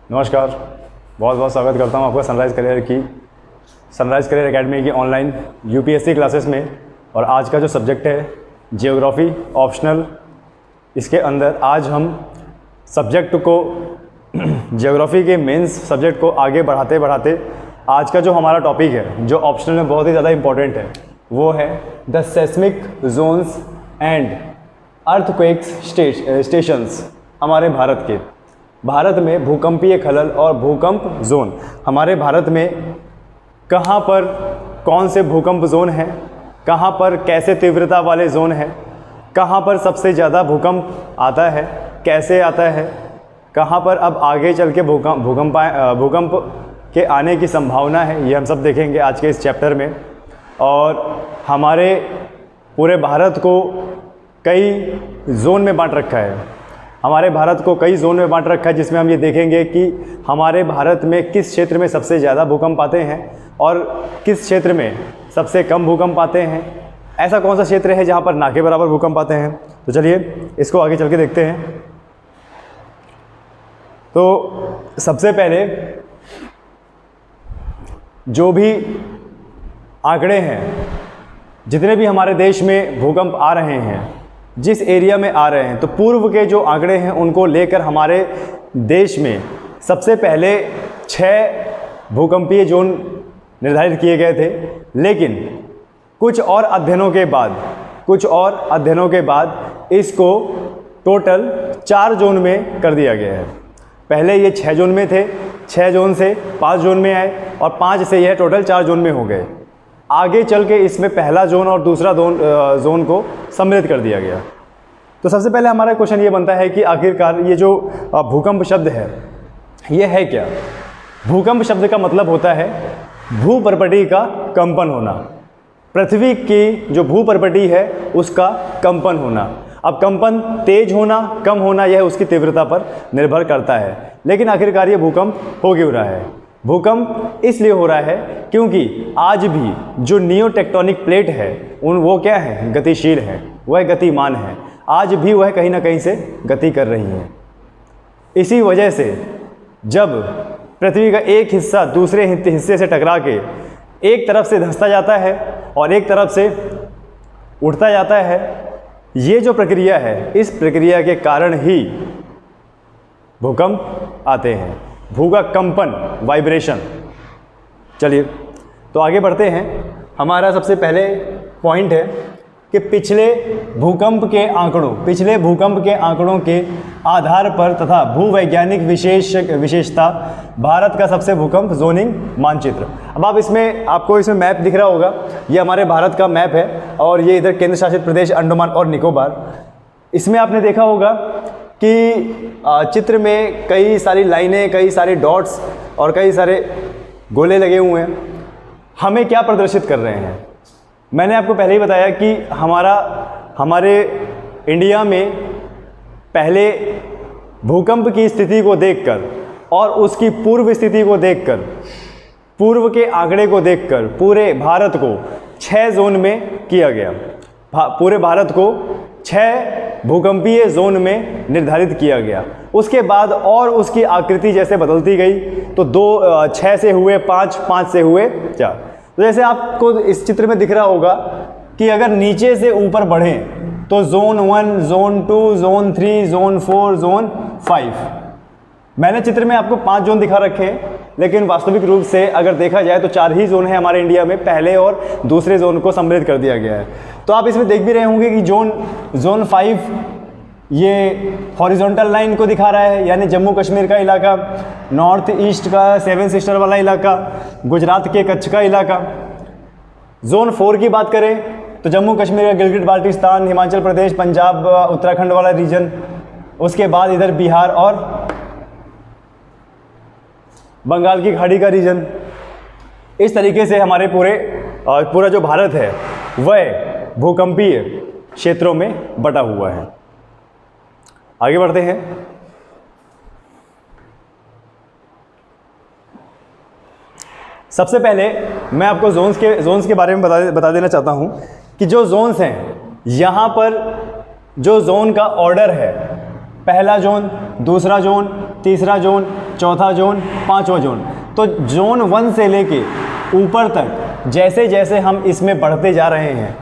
नमस्कार, बहुत बहुत स्वागत करता हूँ आपका सनराइज़ करियर एकेडमी की ऑनलाइन यूपीएससी क्लासेस में। और आज का जो सब्जेक्ट है जियोग्राफी ऑप्शनल, इसके अंदर आज हम सब्जेक्ट को जियोग्राफी के मेंस सब्जेक्ट को आगे बढ़ाते बढ़ाते आज का जो हमारा टॉपिक है जो ऑप्शनल में बहुत ही ज़्यादा इम्पॉर्टेंट है वो है the seismic zones and earthquakes stations. हमारे भारत में भूकंपीय खलल और भूकंप जोन, हमारे भारत में कहाँ पर कौन से भूकंप जोन हैं, कहाँ पर कैसे तीव्रता वाले जोन हैं, कहाँ पर सबसे ज़्यादा भूकंप आता है, कैसे आता है, कहाँ पर अब आगे चल के भूकंप के आने की संभावना है, ये हम सब देखेंगे आज के इस चैप्टर में। और हमारे पूरे भारत को कई जोन में बांट रखा है, हमारे भारत को कई जोन में बांट रखा है, जिसमें हम ये देखेंगे कि हमारे भारत में किस क्षेत्र में सबसे ज़्यादा भूकंप आते हैं और किस क्षेत्र में सबसे कम भूकंप आते हैं। ऐसा कौन सा क्षेत्र है जहाँ पर ना के बराबर भूकंप आते हैं। तो चलिए इसको आगे चल के देखते हैं। तो सबसे पहले जो भी आंकड़े हैं, जितने भी हमारे देश में भूकंप आ रहे हैं, जिस एरिया में आ रहे हैं, तो पूर्व के जो आंकड़े हैं उनको लेकर हमारे देश में सबसे पहले 6 भूकंपीय जोन निर्धारित किए गए थे। लेकिन कुछ और अध्ययनों के बाद इसको टोटल 4 जोन में कर दिया गया है। पहले ये 6 जोन में थे, 6 जोन से 5 जोन में आए और 5 से यह टोटल 4 जोन में हो गए। आगे चल के इसमें पहला जोन और दूसरा जोन को सम्मिलित कर दिया गया। तो सबसे पहले हमारा क्वेश्चन ये बनता है कि आखिरकार ये जो भूकंप शब्द है ये है क्या। भूकंप शब्द का मतलब होता है भूपर्पटी का कंपन होना, पृथ्वी की जो भूपर्पटी है उसका कंपन होना। अब कंपन तेज होना कम होना यह उसकी तीव्रता पर निर्भर करता है। लेकिन आखिरकार ये भूकंप हो क्यों रहा है। भूकंप इसलिए हो रहा है क्योंकि आज भी जो नियो टेक्टोनिक प्लेट है वो क्या है, गतिशील है, वह गतिमान है। आज भी वह कहीं ना कहीं से गति कर रही है। इसी वजह से जब पृथ्वी का एक हिस्सा दूसरे हिस्से से टकरा के एक तरफ से धंसता जाता है और एक तरफ से उठता जाता है, ये जो प्रक्रिया है इस प्रक्रिया के कारण ही भूकंप आते हैं। भू का कंपन, वाइब्रेशन। चलिए तो आगे बढ़ते हैं। हमारा सबसे पहले पॉइंट है कि पिछले भूकंप के आंकड़ों के आधार पर तथा भूवैज्ञानिक विशेषता भारत का सबसे भूकंप जोनिंग मानचित्र। अब आप आपको इसमें मैप दिख रहा होगा, ये हमारे भारत का मैप है और ये इधर केंद्र शासित प्रदेश अंडमान और निकोबार। इसमें आपने देखा होगा कि चित्र में कई सारी लाइनें, कई सारे डॉट्स और कई सारे गोले लगे हुए हैं। हमें क्या प्रदर्शित कर रहे हैं। मैंने आपको पहले ही बताया कि हमारे इंडिया में पहले भूकंप की स्थिति को देखकर और उसकी पूर्व स्थिति को देखकर, पूर्व के आंकड़े को देखकर पूरे भारत को 6 जोन में किया गया। पूरे भारत को 6 भूकंपीय जोन में निर्धारित किया गया। उसके बाद और उसकी आकृति जैसे बदलती गई तो 6 से हुए 5, 5 से हुए 4। तो जैसे आपको इस चित्र में दिख रहा होगा कि अगर नीचे से ऊपर बढ़ें तो zone 1, zone 2, zone 3, zone 4, zone 5। मैंने चित्र में आपको 5 जोन दिखा रखे हैं, लेकिन वास्तविक रूप से अगर देखा जाए तो 4 ही जोन है हमारे इंडिया में। पहले और दूसरे जोन को सम्मिलित कर दिया गया है। तो आप इसमें देख भी रहे होंगे कि जोन 5 ये हॉरिजॉन्टल लाइन को दिखा रहा है, यानी जम्मू कश्मीर का इलाका, नॉर्थ ईस्ट का 7 सिस्टर वाला इलाका, गुजरात के कच्छ का इलाका। जोन 4 की बात करें तो जम्मू कश्मीर का गिलगिट बाल्टिस्तान, हिमाचल प्रदेश, पंजाब, उत्तराखंड वाला रीजन। उसके बाद इधर बिहार और बंगाल की खाड़ी का रीजन। इस तरीके से हमारे पूरा जो भारत है वह भूकंपीय क्षेत्रों में बटा हुआ है। आगे बढ़ते हैं। सबसे पहले मैं आपको जोन्स के बारे में बता देना चाहता हूं कि जो जोन्स हैं, यहाँ पर जो जोन का ऑर्डर है, पहला जोन, दूसरा जोन, तीसरा जोन, चौथा जोन, पांचवा जोन। तो जोन 1 से लेके ऊपर तक जैसे जैसे हम इसमें बढ़ते जा रहे हैं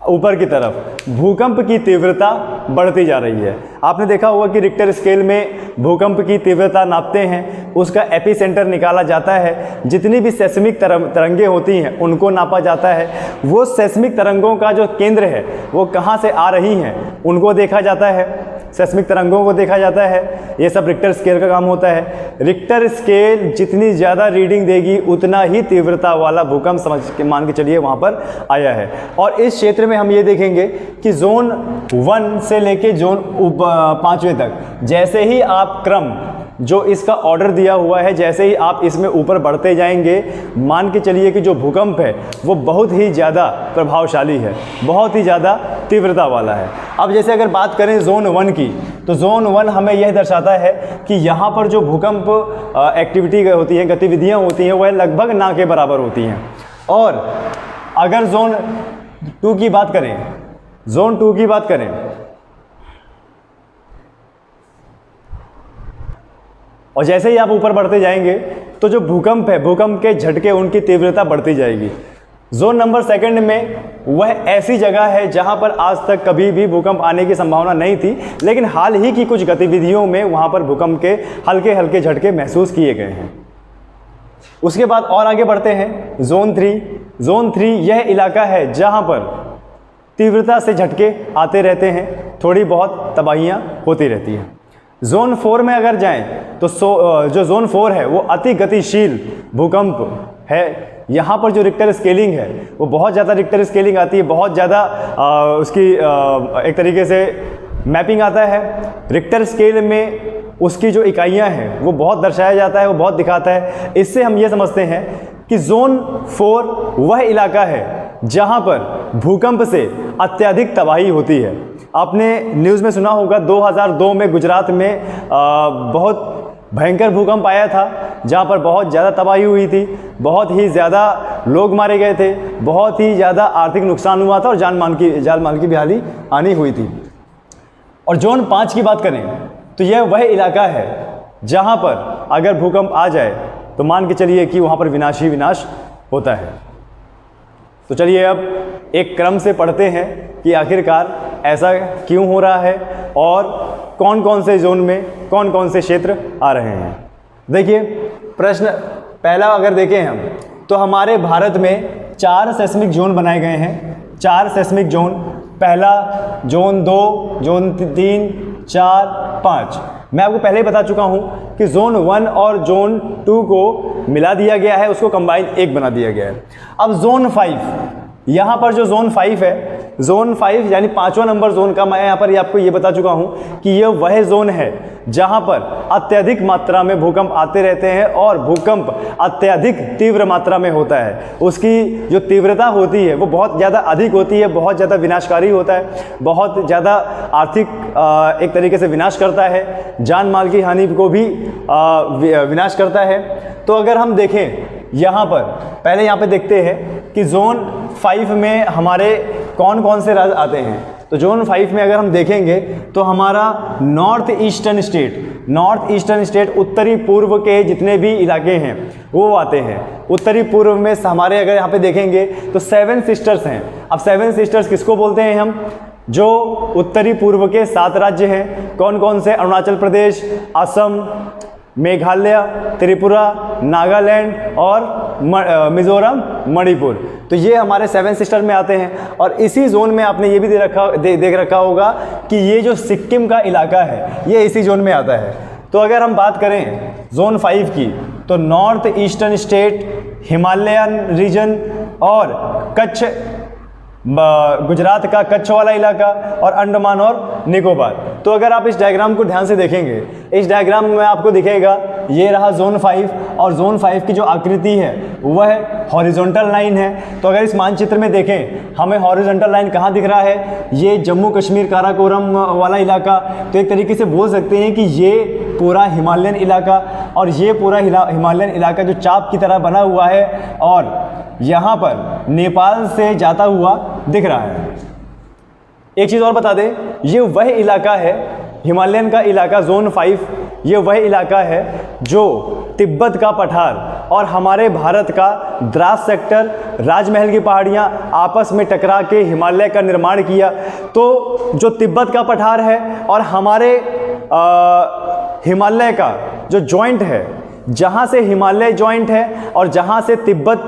ऊपर की तरफ, भूकंप की तीव्रता बढ़ती जा रही है। आपने देखा होगा कि रिक्टर स्केल में भूकंप की तीव्रता नापते हैं, उसका एपिसेंटर निकाला जाता है, जितनी भी सेस्मिक तरंगें होती हैं उनको नापा जाता है, वो सेस्मिक तरंगों का जो केंद्र है वो कहाँ से आ रही हैं उनको देखा जाता है, सेस्मिक तरंगों को देखा जाता है। ये सब रिक्टर स्केल का काम होता है। रिक्टर स्केल जितनी ज़्यादा रीडिंग देगी उतना ही तीव्रता वाला भूकंप समझ के मान के चलिए वहाँ पर आया है। और इस क्षेत्र में हम ये देखेंगे कि जोन 1 से लेके जोन 5वें तक जैसे ही आप क्रम जो इसका ऑर्डर दिया हुआ है, जैसे ही आप इसमें ऊपर बढ़ते जाएंगे, मान के चलिए कि जो भूकंप है वो बहुत ही ज़्यादा प्रभावशाली है, बहुत ही ज़्यादा तीव्रता वाला है। अब जैसे अगर बात करें जोन 1 की, तो जोन 1 हमें यह दर्शाता है कि यहाँ पर जो भूकंप एक्टिविटी होती है, गतिविधियाँ होती हैं, वह लगभग ना के बराबर होती हैं। और अगर जोन 2 की बात करें, जोन 2 की बात करें, और जैसे ही आप ऊपर बढ़ते जाएंगे तो जो भूकंप है, भूकंप के झटके, उनकी तीव्रता बढ़ती जाएगी। जोन नंबर 2 में वह ऐसी जगह है जहां पर आज तक कभी भी भूकंप आने की संभावना नहीं थी, लेकिन हाल ही की कुछ गतिविधियों में वहां पर भूकंप के हल्के हल्के झटके महसूस किए गए हैं। उसके बाद और आगे बढ़ते हैं जोन 3। जोन 3 यह इलाका है जहां पर तीव्रता से झटके आते रहते हैं, थोड़ी बहुत तबाहियाँ होती रहती हैं। जोन 4 में अगर जाएं तो जो जोन 4 है वो अति गतिशील भूकंप है। यहाँ पर जो रिक्टर स्केलिंग है वो बहुत ज़्यादा रिक्टर स्केलिंग आती है, बहुत ज़्यादा उसकी एक तरीके से मैपिंग आता है। रिक्टर स्केल में उसकी जो इकाइयाँ हैं वो बहुत दर्शाया जाता है, वो बहुत दिखाता है। इससे हम ये समझते हैं कि जोन 4 वह इलाका है जहाँ पर भूकंप से अत्यधिक तबाही होती है। आपने न्यूज़ में सुना होगा 2002 में गुजरात में बहुत भयंकर भूकंप आया था, जहाँ पर बहुत ज़्यादा तबाही हुई थी, बहुत ही ज़्यादा लोग मारे गए थे, बहुत ही ज़्यादा आर्थिक नुकसान हुआ था और जान माल की भी हानि हुई थी। और जोन 5 की बात करें तो यह वह इलाका है जहाँ पर अगर भूकंप आ जाए तो मान के चलिए कि वहाँ पर विनाश ही विनाश होता है। तो चलिए अब एक क्रम से पढ़ते हैं कि आखिरकार ऐसा क्यों हो रहा है और कौन कौन से जोन में कौन कौन से क्षेत्र आ रहे हैं। देखिए प्रश्न पहला अगर देखें हम तो हमारे भारत में 4 सेस्मिक जोन बनाए गए हैं। 4 सेस्मिक जोन, पहला जोन 2, जोन 3, 4, 5। मैं आपको पहले ही बता चुका हूं कि जोन 1 और जोन 2 को मिला दिया गया है, उसको कंबाइन एक बना दिया गया है। अब जोन 5, यहाँ पर जो जोन 5 है, जोन 5 यानी 5वां नंबर जोन का मैं यहाँ पर आपको ये बता चुका हूँ कि यह वह जोन है जहाँ पर अत्यधिक मात्रा में भूकंप आते रहते हैं और भूकंप अत्यधिक तीव्र मात्रा में होता है। उसकी जो तीव्रता होती है वो बहुत ज़्यादा अधिक होती है, बहुत ज़्यादा विनाशकारी होता है, बहुत ज़्यादा आर्थिक एक तरीके से विनाश करता है, जान माल की हानि को भी विनाश करता है। तो अगर हम देखें यहाँ पर, पहले यहाँ पे देखते हैं कि जोन 5 में हमारे कौन कौन से राज्य आते हैं। तो जोन 5 में अगर हम देखेंगे तो हमारा नॉर्थ ईस्टर्न स्टेट उत्तरी पूर्व के जितने भी इलाके हैं वो आते हैं। उत्तरी पूर्व में हमारे अगर यहाँ पे देखेंगे तो 7 सिस्टर्स हैं। अब 7 सिस्टर्स किसको बोलते हैं हम? जो उत्तरी पूर्व के 7 राज्य हैं। कौन कौन से? अरुणाचल प्रदेश, असम, मेघालय, त्रिपुरा, नागालैंड और मिजोरम, मणिपुर। तो ये हमारे 7 सिस्टर में आते हैं। और इसी जोन में आपने ये भी देख रखा होगा कि ये जो सिक्किम का इलाका है ये इसी जोन में आता है। तो अगर हम बात करें जोन 5 की तो north eastern state, Himalayan region और कच्छ, गुजरात का कच्छ वाला इलाका और अंडमान और निकोबार। तो अगर आप इस डायग्राम को ध्यान से देखेंगे, इस डायग्राम में आपको दिखेगा ये रहा जोन 5 और जोन 5 की जो आकृति है वह हॉरिजॉन्टल लाइन है। तो अगर इस मानचित्र में देखें हमें हॉरिजॉन्टल लाइन कहाँ दिख रहा है? ये जम्मू कश्मीर काराकोरम वाला इलाका। तो एक तरीके से बोल सकते हैं कि ये पूरा हिमालयन इलाका और ये पूरा हिमालयन इलाका जो चाप की तरह बना हुआ है और यहाँ पर नेपाल से जाता हुआ दिख रहा है। एक चीज़ और बता दें, ये वह इलाका है, हिमालयन का इलाका जोन 5, ये वह इलाका है जो तिब्बत का पठार और हमारे भारत का द्रास सेक्टर, राजमहल की पहाड़ियाँ आपस में टकरा के हिमालय का निर्माण किया। तो जो तिब्बत का पठार है और हमारे हिमालय का जो जॉइंट है, जहाँ से हिमालय जॉइंट है और जहाँ से तिब्बत,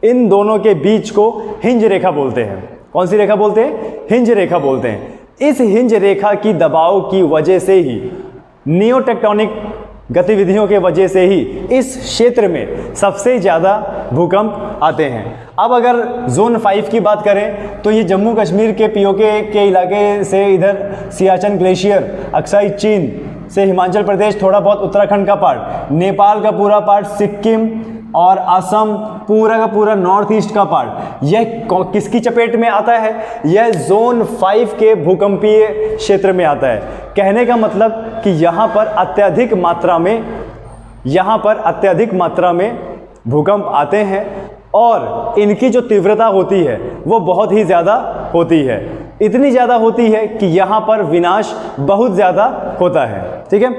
इन दोनों के बीच को हिंज रेखा बोलते हैं। कौन सी रेखा बोलते हैं? हिंज रेखा बोलते हैं। इस हिंज रेखा की दबाव की वजह से ही, नियोटेक्टोनिक गतिविधियों के वजह से ही इस क्षेत्र में सबसे ज़्यादा भूकंप आते हैं। अब अगर जोन 5 की बात करें तो ये जम्मू कश्मीर के पीओके के इलाके से इधर सियाचिन ग्लेशियर, अक्साई चीन से हिमाचल प्रदेश, थोड़ा बहुत उत्तराखंड का पार्ट, नेपाल का पूरा पार्ट, सिक्किम और असम पूरा का पूरा नॉर्थ ईस्ट का पार्ट, यह किसकी चपेट में आता है? यह जोन 5 के भूकंपीय क्षेत्र में आता है। कहने का मतलब कि यहाँ पर अत्यधिक मात्रा में भूकंप आते हैं और इनकी जो तीव्रता होती है वो बहुत ही ज़्यादा होती है। इतनी ज़्यादा होती है कि यहाँ पर विनाश बहुत ज़्यादा होता है। ठीक है,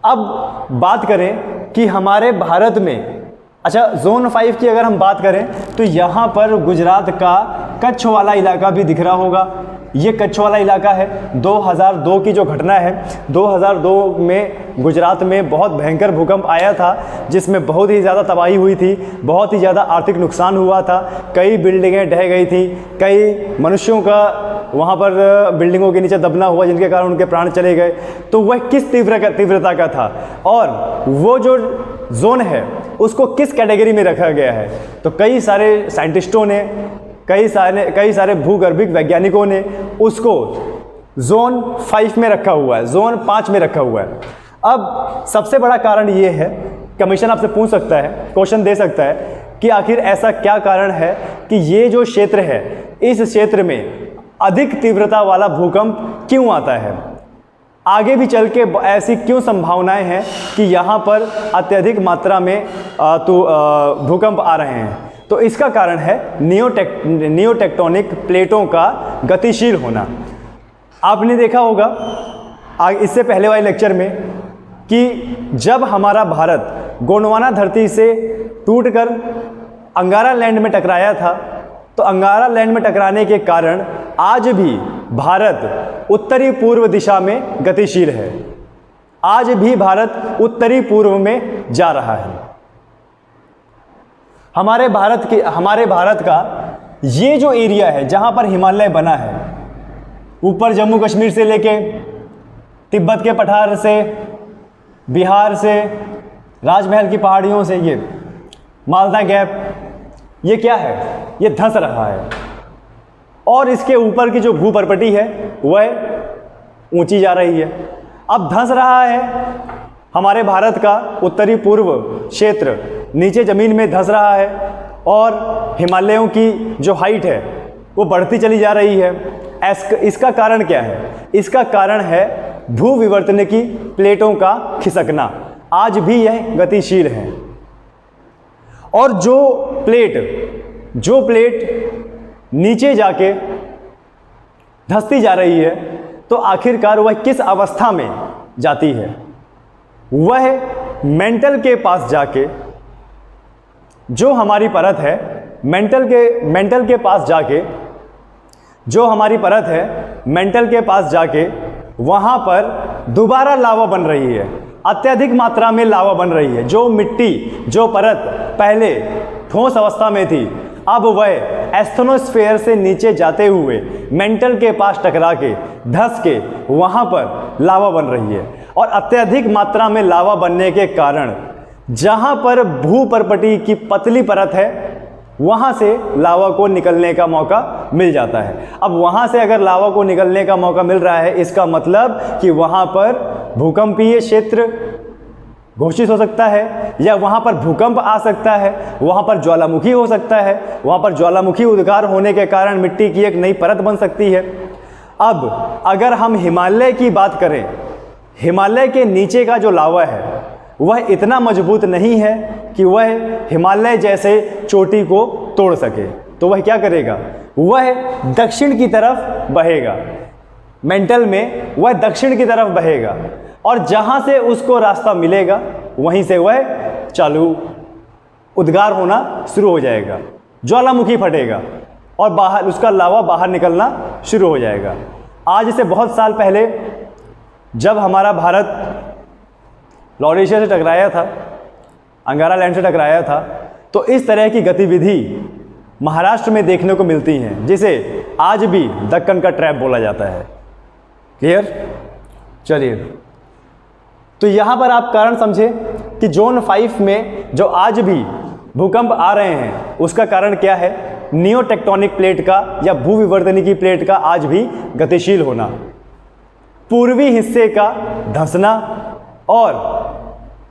अब बात करें कि हमारे भारत में, अच्छा जोन 5 की अगर हम बात करें तो यहाँ पर गुजरात का कच्छ वाला इलाका भी दिख रहा होगा। ये कच्छ वाला इलाका है। 2002 की जो घटना है, 2002 में गुजरात में बहुत भयंकर भूकंप आया था जिसमें बहुत ही ज़्यादा तबाही हुई थी, बहुत ही ज़्यादा आर्थिक नुकसान हुआ था, कई बिल्डिंगें ढह गई थी, कई मनुष्यों का वहाँ पर बिल्डिंगों के नीचे दबना हुआ जिनके कारण उनके प्राण चले गए। तो वह किस तीव्रता का था और वो जो जोन है उसको किस कैटेगरी में रखा गया है? तो कई सारे साइंटिस्टों ने, कई सारे भूगर्भिक वैज्ञानिकों ने उसको जोन 5 में रखा हुआ है, जोन 5 में रखा हुआ है। अब सबसे बड़ा कारण ये है, कमीशन आपसे पूछ सकता है, क्वेश्चन दे सकता है कि आखिर ऐसा क्या कारण है कि ये जो क्षेत्र है, इस क्षेत्र में अधिक तीव्रता वाला भूकंप क्यों आता है? आगे भी चल के ऐसी क्यों संभावनाएं हैं कि यहाँ पर अत्यधिक मात्रा में भूकंप आ रहे हैं? तो इसका कारण है नियोटेक्टोनिक प्लेटों का गतिशील होना। आपने देखा होगा इससे पहले वाले लेक्चर में कि जब हमारा भारत गोंडवाना धरती से टूटकर अंगारा लैंड में टकराया था, तो अंगारा लैंड में टकराने के कारण आज भी भारत उत्तरी पूर्व दिशा में गतिशील है। आज भी भारत उत्तरी पूर्व में जा रहा है। हमारे भारत का ये जो एरिया है जहाँ पर हिमालय बना है, ऊपर जम्मू कश्मीर से लेके तिब्बत के पठार से, बिहार से, राजमहल की पहाड़ियों से, ये मालदा गैप, ये क्या है? ये धंस रहा है और इसके ऊपर की जो भूपर्पटी है वह ऊंची जा रही है। अब धंस रहा है हमारे भारत का उत्तरी पूर्व क्षेत्र, नीचे ज़मीन में धंस रहा है और हिमालयों की जो हाइट है वो बढ़ती चली जा रही है। इसका कारण क्या है? इसका कारण है भूविवर्तनिकी प्लेटों का खिसकना। आज भी यह गतिशील है और जो प्लेट नीचे जाके धंसती जा रही है, तो आखिरकार वह किस अवस्था में जाती है? वह मेंटल के पास जाके, जो हमारी परत है, मेंटल के पास जाके, जो हमारी परत है, मेंटल के पास जाके वहाँ पर दोबारा लावा बन रही है, अत्यधिक मात्रा में लावा बन रही है। जो मिट्टी, जो परत पहले ठोस अवस्था में थी, अब वह एस्थनोस्फेयर से नीचे जाते हुए मेंटल के पास टकरा के, धंस के वहाँ पर लावा बन रही है। और अत्यधिक मात्रा में लावा बनने के कारण जहाँ पर भूपर्पटी की पतली परत है, वहाँ से लावा को निकलने का मौका मिल जाता है। अब वहाँ से अगर लावा को निकलने का मौका मिल रहा है, इसका मतलब कि वहाँ पर भूकंपीय क्षेत्र घोषित हो सकता है, या वहाँ पर भूकंप आ सकता है, वहाँ पर ज्वालामुखी हो सकता है, वहाँ पर ज्वालामुखी उद्गार होने के कारण मिट्टी की एक नई परत बन सकती है। अब अगर हम हिमालय की बात करें, हिमालय के नीचे का जो लावा है वह इतना मजबूत नहीं है कि वह हिमालय जैसे चोटी को तोड़ सके। तो वह क्या करेगा? वह दक्षिण की तरफ बहेगा। मेंटल में वह दक्षिण की तरफ बहेगा। और जहाँ से उसको रास्ता मिलेगा वहीं से वह चालू उद्गार होना शुरू हो जाएगा, ज्वालामुखी फटेगा और बाहर उसका लावा बाहर निकलना शुरू हो जाएगा। आज से बहुत साल पहले जब हमारा भारत लॉरेशिया से टकराया था, अंगारा लैंड से टकराया था, तो इस तरह की गतिविधि महाराष्ट्र में देखने को मिलती हैं, जिसे आज भी दक्कन का ट्रैप बोला जाता है। क्लियर? चलिए, तो यहाँ पर आप कारण समझे कि जोन 5 में जो आज भी भूकंप आ रहे हैं उसका कारण क्या है? नियो टेक्टोनिक प्लेट का या भूविवर्तनिकी प्लेट का आज भी गतिशील होना, पूर्वी हिस्से का धंसना और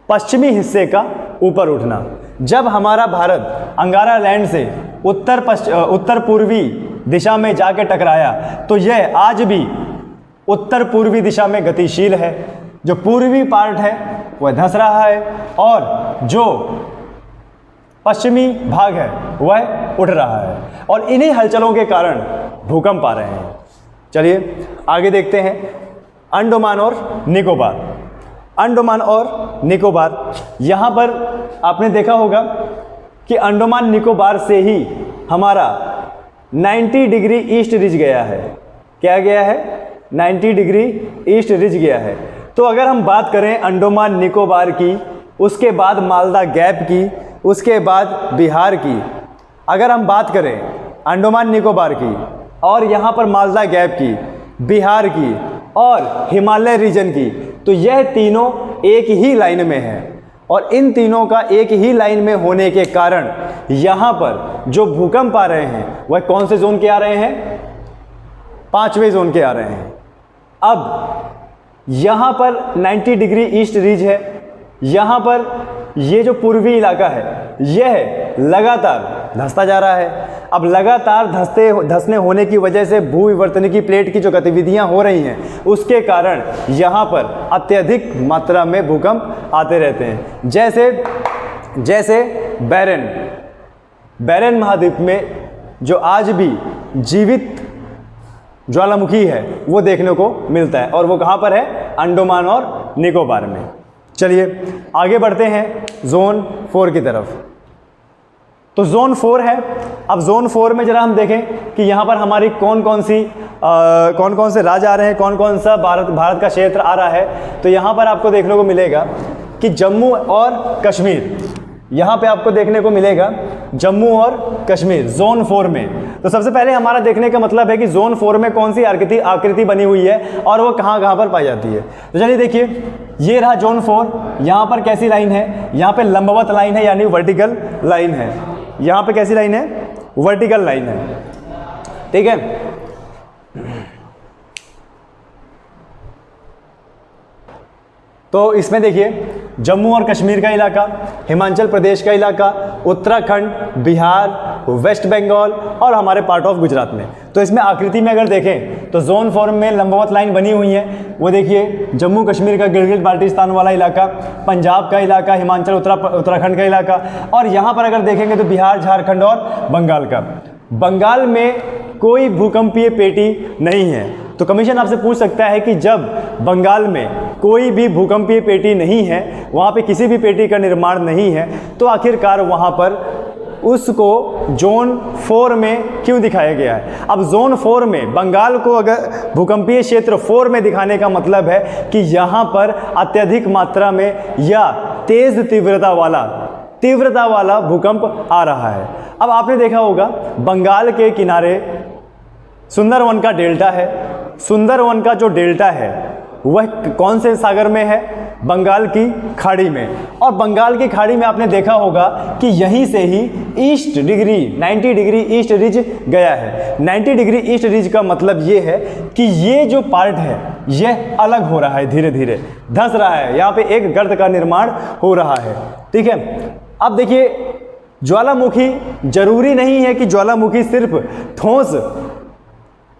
पश्चिमी हिस्से का ऊपर उठना। जब हमारा भारत अंगारा लैंड से उत्तर पूर्वी दिशा में जाके टकराया तो यह आज भी उत्तर पूर्वी दिशा में गतिशील है। जो पूर्वी पार्ट है वह धंस रहा है और जो पश्चिमी भाग है वह उठ रहा है, और इन्हीं हलचलों के कारण भूकंप आ रहे हैं। चलिए आगे देखते हैं अंडमान और निकोबार। अंडमान और निकोबार, यहाँ पर आपने देखा होगा कि अंडमान निकोबार से ही हमारा 90 डिग्री ईस्ट रिज गया है। क्या गया है? 90 डिग्री ईस्ट रिज गया है। तो अगर हम बात करें अंडमान निकोबार की, उसके बाद मालदा गैप की, उसके बाद बिहार की, अगर हम बात करें अंडमान निकोबार की और यहाँ पर मालदा गैप की, बिहार की और हिमालय रीजन की, तो यह तीनों एक ही लाइन में है। और इन तीनों का एक ही लाइन में होने के कारण यहाँ पर जो भूकंप आ रहे हैं वह कौन से जोन के आ रहे हैं? 5वें जोन के आ रहे हैं। अब यहाँ पर 90 डिग्री ईस्ट रीज है, यहाँ पर ये जो पूर्वी इलाका है यह लगातार धंसता जा रहा है। अब लगातार धंसने होने की वजह से भूविवर्तनिकी प्लेट की जो गतिविधियां हो रही हैं उसके कारण यहाँ पर अत्यधिक मात्रा में भूकंप आते रहते हैं। जैसे बैरन महाद्वीप में जो आज भी जीवित ज्वालामुखी है वो देखने को मिलता है, और वो कहाँ पर है? अंडमान और निकोबार में। चलिए आगे बढ़ते हैं जोन 4 की तरफ। तो जोन 4 है। अब जोन 4 में जरा हम देखें कि यहाँ पर हमारी कौन कौन से राज्य आ रहे हैं, कौन कौन सा भारत का क्षेत्र आ रहा है। तो यहाँ पर आपको देखने को मिलेगा कि जम्मू और कश्मीर, यहाँ पे आपको देखने को मिलेगा जम्मू और कश्मीर जोन 4 में। तो सबसे पहले हमारा देखने का मतलब है कि जोन 4 में कौन सी आकृति बनी हुई है और वो कहाँ पर पाई जाती है। तो चलिए देखिए, ये रहा जोन 4। यहाँ पर कैसी लाइन है? यहाँ पे लंबवत लाइन है, यानी वर्टिकल लाइन है। यहाँ पे कैसी लाइन है? वर्टिकल लाइन है। ठीक है। तो इसमें देखिए जम्मू और कश्मीर का इलाका, हिमाचल प्रदेश का इलाका, उत्तराखंड, बिहार, वेस्ट बंगाल और हमारे पार्ट ऑफ गुजरात में। तो इसमें आकृति में अगर देखें तो जोन 4 में लंबवत लाइन बनी हुई है। वो देखिए जम्मू कश्मीर का गिलगित बाल्टिस्तान वाला इलाका, पंजाब का इलाका, हिमाचल उत्तराखंड का इलाका, और यहाँ पर अगर देखेंगे तो बिहार, झारखंड और बंगाल का। बंगाल में कोई भूकंपीय पेटी नहीं है। तो कमीशन आपसे पूछ सकता है कि जब बंगाल में कोई भी भूकंपीय पेटी नहीं है, वहाँ पे किसी भी पेटी का निर्माण नहीं है, तो आखिरकार वहाँ पर उसको जोन 4 में क्यों दिखाया गया है? अब जोन 4 में बंगाल को अगर भूकंपीय क्षेत्र 4 में दिखाने का मतलब है कि यहाँ पर अत्यधिक मात्रा में या तेज तीव्रता वाला भूकंप आ रहा है। अब आपने देखा होगा बंगाल के किनारे सुंदरवन का डेल्टा है। सुंदरवन का जो डेल्टा है वह कौन से सागर में है? बंगाल की खाड़ी में। और बंगाल की खाड़ी में आपने देखा होगा कि यहीं से ही 90 डिग्री ईस्ट रिज गया है। 90 डिग्री ईस्ट रिज का मतलब ये है कि ये जो पार्ट है यह अलग हो रहा है, धीरे धीरे धंस रहा है, यहाँ पे एक गर्त का निर्माण हो रहा है। ठीक है। अब देखिए ज्वालामुखी, जरूरी नहीं है कि ज्वालामुखी सिर्फ ठोस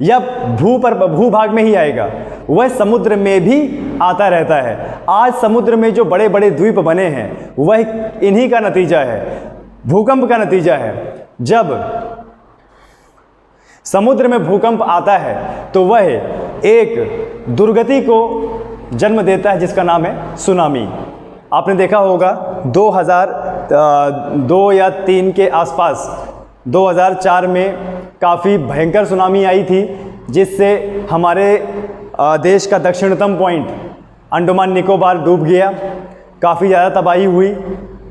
या भूभाग में ही आएगा, वह समुद्र में भी आता रहता है। आज समुद्र में जो बड़े बड़े द्वीप बने हैं वह इन्हीं का नतीजा है, भूकंप का नतीजा है। जब समुद्र में भूकंप आता है तो वह एक दुर्गति को जन्म देता है जिसका नाम है सुनामी। आपने देखा होगा 2002 या 3 के आसपास 2004 में काफ़ी भयंकर सुनामी आई थी, जिससे हमारे देश का दक्षिणतम पॉइंट अंडमान निकोबार डूब गया। काफ़ी ज़्यादा तबाही हुई,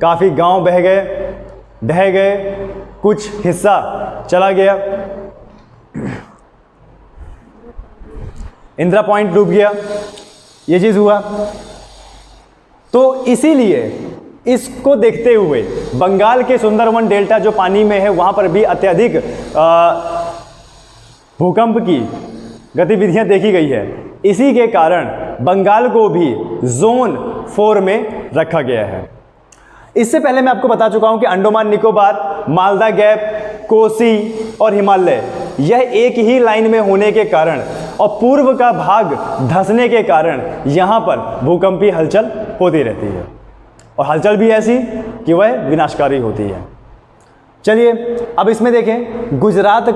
काफ़ी गांव बह गए, ढह गए, कुछ हिस्सा चला गया, इंदिरा पॉइंट डूब गया, ये चीज़ हुआ। तो इसीलिए इसको देखते हुए बंगाल के सुंदरवन डेल्टा जो पानी में है वहाँ पर भी अत्यधिक भूकंप की गतिविधियाँ देखी गई है। इसी के कारण बंगाल को भी जोन 4 में रखा गया है। इससे पहले मैं आपको बता चुका हूँ कि अंडमान निकोबार, मालदा गैप, कोसी और हिमालय यह एक ही लाइन में होने के कारण और पूर्व का भाग धंसने के कारण यहाँ पर भूकंपीय हलचल होती रहती है, और हलचल भी ऐसी कि वह विनाशकारी होती है। चलिए अब इसमें देखें गुजरात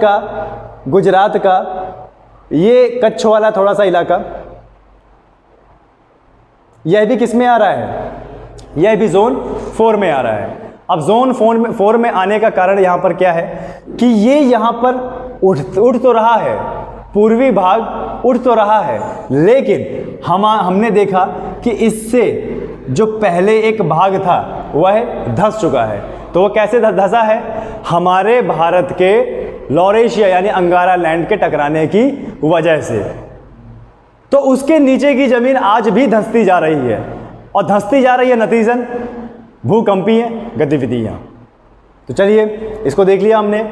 का ये कच्छ वाला थोड़ा सा इलाका, यह भी किस में आ रहा है? यह भी जोन 4 में आ रहा है। अब जोन 4 में आने का कारण यहाँ पर क्या है कि ये यहाँ पर उठ तो रहा है, पूर्वी भाग उठ तो रहा है, लेकिन हमने देखा कि इससे जो पहले एक भाग था वह धंस चुका है। तो वो कैसे धंसा है? हमारे भारत के लॉरेशिया यानी अंगारा लैंड के टकराने की वजह से। तो उसके नीचे की जमीन आज भी धंसती जा रही है, और धंसती जा रही है नतीजन भूकंपीय गतिविधियाँ। तो चलिए इसको देख लिया हमने।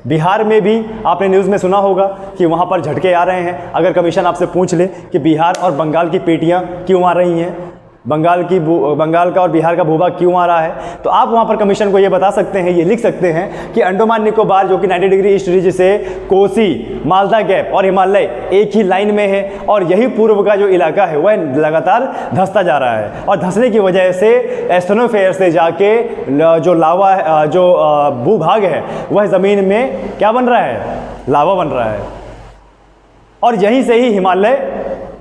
बिहार में भी आपने न्यूज़ में सुना होगा कि वहाँ पर झटके आ रहे हैं। अगर कमीशन आपसे पूछ ले कि बिहार और बंगाल की पेटियाँ क्यों आ रही हैं, बंगाल का और बिहार का भूभाग क्यों आ रहा है, तो आप वहाँ पर कमीशन को ये बता सकते हैं, ये लिख सकते हैं कि अंडमान निकोबार जो कि 90 डिग्री ईस्ट रीज से कोसी, मालदा गैप और हिमालय एक ही लाइन में है, और यही पूर्व का जो इलाका है वह लगातार धंसता जा रहा है, और धंसने की वजह से एस्थनोफेयर से जाके जो लावा जो भूभाग है वह ज़मीन में क्या बन रहा है? लावा बन रहा है, और यहीं से ही हिमालय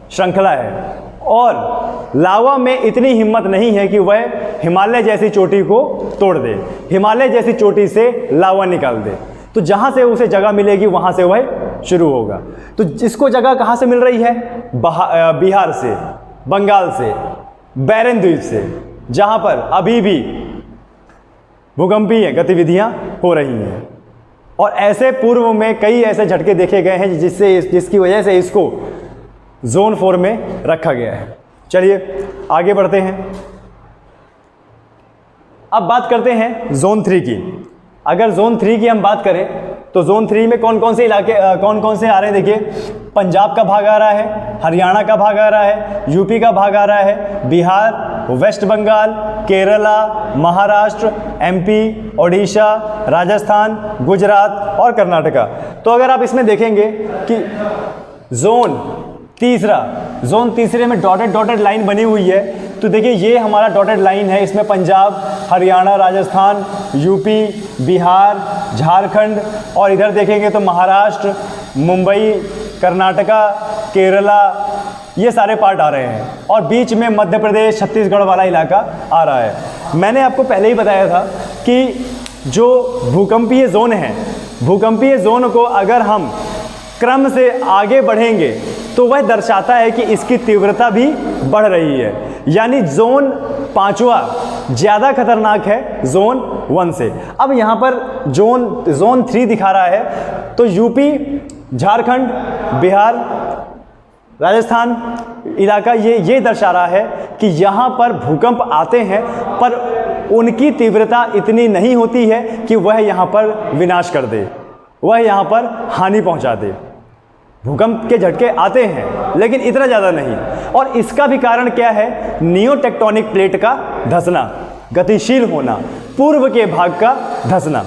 श्रृंखला है। और लावा में इतनी हिम्मत नहीं है कि वह हिमालय जैसी चोटी को तोड़ दे, हिमालय जैसी चोटी से लावा निकाल दे। तो जहाँ से उसे जगह मिलेगी वहाँ से वह शुरू होगा। तो इसको जगह कहाँ से मिल रही है? बिहार से, बंगाल से, बैरन द्वीप से, जहाँ पर अभी भी भूकंपीय गतिविधियाँ हो रही हैं। और ऐसे पूर्व में कई ऐसे झटके देखे गए हैं जिसकी वजह से इसको जोन 4 में रखा गया है। चलिए आगे बढ़ते हैं। अब बात करते हैं जोन 3 की। अगर जोन 3 की हम बात करें तो जोन 3 में कौन कौन से इलाके कौन कौन से आ रहे हैं? देखिए, पंजाब का भाग आ रहा है, हरियाणा का भाग आ रहा है, यूपी का भाग आ रहा है, बिहार, वेस्ट बंगाल, केरला, महाराष्ट्र, एमपी, ओडिशा, राजस्थान, गुजरात और कर्नाटका। तो अगर आप इसमें देखेंगे कि जोन तीसरे में डॉटेड लाइन बनी हुई है, तो देखिए ये हमारा डॉटेड लाइन है। इसमें पंजाब, हरियाणा, राजस्थान, यूपी, बिहार, झारखंड, और इधर देखेंगे तो महाराष्ट्र, मुंबई, कर्नाटका, केरला, ये सारे पार्ट आ रहे हैं, और बीच में मध्य प्रदेश, छत्तीसगढ़ वाला इलाका आ रहा है। मैंने आपको पहले ही बताया था कि जो भूकंपीय जोन है, भूकंपीय जोन को अगर हम क्रम से आगे बढ़ेंगे तो वह दर्शाता है कि इसकी तीव्रता भी बढ़ रही है। यानी जोन 5वां ज़्यादा खतरनाक है जोन 1 से। अब यहाँ पर जोन 3 दिखा रहा है, तो यूपी, झारखंड, बिहार, राजस्थान इलाका ये दर्शा रहा है कि यहाँ पर भूकंप आते हैं, पर उनकी तीव्रता इतनी नहीं होती है कि वह यहाँ पर विनाश कर दे, वह यहाँ पर हानि पहुँचा दे। भूकंप के झटके आते हैं लेकिन इतना ज़्यादा नहीं, और इसका भी कारण क्या है? नियो टेक्टोनिक प्लेट का धंसना, गतिशील होना, पूर्व के भाग का धंसना।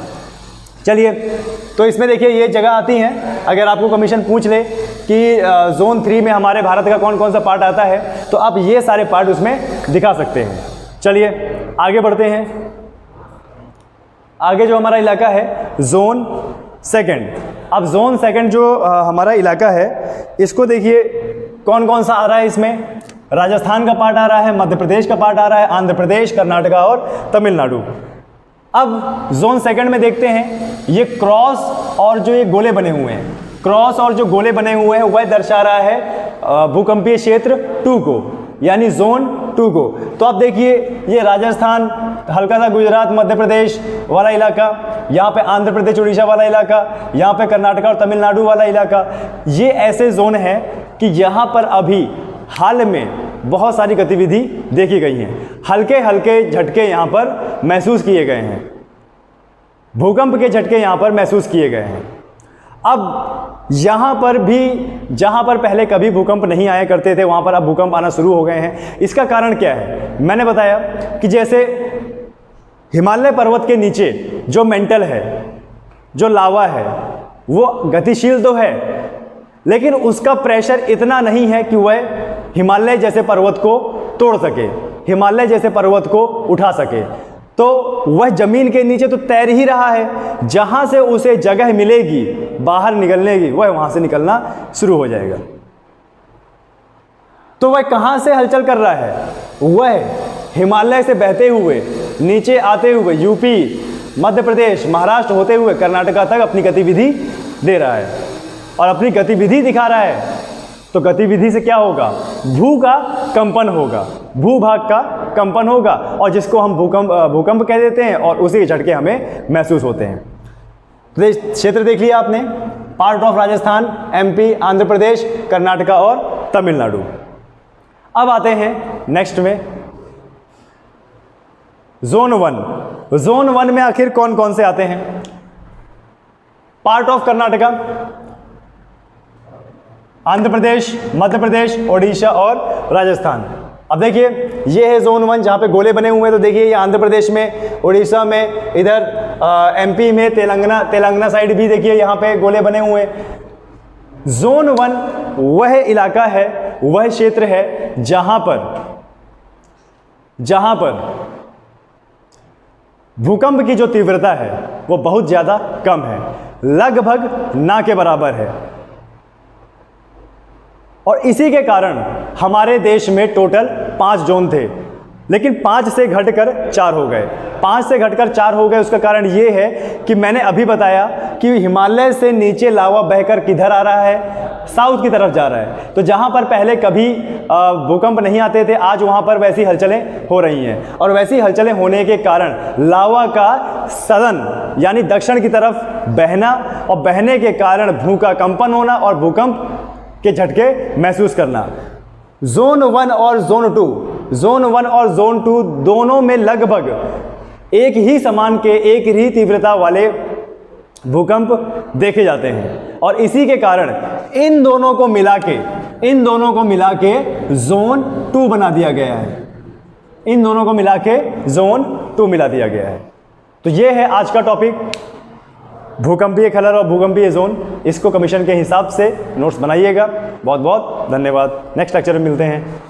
चलिए, तो इसमें देखिए ये जगह आती हैं। अगर आपको कमीशन पूछ ले कि जोन 3 में हमारे भारत का कौन कौन सा पार्ट आता है, तो आप ये सारे पार्ट उसमें दिखा सकते हैं। चलिए आगे बढ़ते हैं। आगे जो हमारा इलाका है जोन 2। अब जोन 2 जो हमारा इलाका है, इसको देखिए कौन कौन सा आ रहा है इसमें? राजस्थान का पार्ट आ रहा है, मध्य प्रदेश का पार्ट आ रहा है, आंध्र प्रदेश, कर्नाटका और तमिलनाडु। अब जोन सेकंड में देखते हैं, ये क्रॉस और जो ये गोले बने हुए हैं, क्रॉस और जो गोले बने हुए हैं वह दर्शा रहा है भूकंपीय क्षेत्र 2 को, यानी जोन 2 को। तो आप देखिए ये राजस्थान, हल्का सा गुजरात मध्य प्रदेश वाला इलाका, यहाँ पे आंध्र प्रदेश उड़ीसा वाला इलाका, यहाँ पे कर्नाटका और तमिलनाडु वाला इलाका, ये ऐसे जोन हैं कि यहाँ पर अभी हाल में बहुत सारी गतिविधि देखी गई हैं। हल्के हल्के झटके यहाँ पर महसूस किए गए हैं, भूकंप के झटके यहाँ पर महसूस किए गए हैं। अब यहाँ पर भी जहाँ पर पहले कभी भूकंप नहीं आया करते थे वहाँ पर अब भूकंप आना शुरू हो गए हैं। इसका कारण क्या है? मैंने बताया कि जैसे हिमालय पर्वत के नीचे जो मेंटल है, जो लावा है, वो गतिशील तो है लेकिन उसका प्रेशर इतना नहीं है कि वह हिमालय जैसे पर्वत को तोड़ सके, हिमालय जैसे पर्वत को उठा सके। तो वह जमीन के नीचे तो तैर ही रहा है, जहां से उसे जगह मिलेगी बाहर निकलने की वह वहां से निकलना शुरू हो जाएगा। तो वह कहां से हलचल कर रहा है? वह हिमालय से बहते हुए नीचे आते हुए यूपी, मध्य प्रदेश, महाराष्ट्र होते हुए कर्नाटका तक अपनी गतिविधि दे रहा है और अपनी गतिविधि दिखा रहा है। तो गतिविधि से क्या होगा? भू का कंपन होगा, भूभाग का कंपन होगा और जिसको हम भूकंप कह देते हैं और उसी के झटके हमें महसूस होते हैं। तो क्षेत्र देख लिया आपने, part of Rajasthan, MP, Andhra Pradesh, Karnataka और तमिलनाडु। अब आते हैं नेक्स्ट में जोन 1। जोन 1 में आखिर कौन कौन से आते हैं? पार्ट ऑफ कर्नाटका, आंध्र प्रदेश, मध्य प्रदेश, ओडिशा और राजस्थान। अब देखिए ये है जोन 1 जहाँ पे गोले बने हुए हैं। तो देखिए ये आंध्र प्रदेश में, उड़ीसा में, इधर एमपी में, तेलंगाना साइड भी देखिए यहाँ पे गोले बने हुए हैं। जोन 1 वह इलाका है, वह क्षेत्र है जहाँ पर भूकंप की जो तीव्रता है वो बहुत ज़्यादा कम है, लगभग ना के बराबर है। और इसी के कारण हमारे देश में टोटल 5 जोन थे, लेकिन 5 से घटकर 4 हो गए। 5 से घटकर 4 हो गए, उसका कारण ये है कि मैंने अभी बताया कि हिमालय से नीचे लावा बहकर किधर आ रहा है? साउथ की तरफ जा रहा है। तो जहाँ पर पहले कभी भूकंप नहीं आते थे, आज वहाँ पर वैसी हलचलें हो रही हैं और वैसी हलचलें होने के कारण लावा का सदन यानी दक्षिण की तरफ बहना और बहने के कारण भू का कंपन होना और भूकंप के झटके महसूस करना। जोन 1 और जोन 2, जोन 1 और जोन 2 दोनों में लगभग एक ही समान के, एक ही तीव्रता वाले भूकंप देखे जाते हैं और इसी के कारण इन दोनों को मिला के जोन 2 बना दिया गया है। इन दोनों को मिला के जोन 2 मिला दिया गया है। तो ये है आज का टॉपिक, भूकंपीय खलल और भूकंपीय जोन। इसको कमीशन के हिसाब से नोट्स बनाइएगा। बहुत बहुत धन्यवाद। नेक्स्ट लेक्चर में मिलते हैं।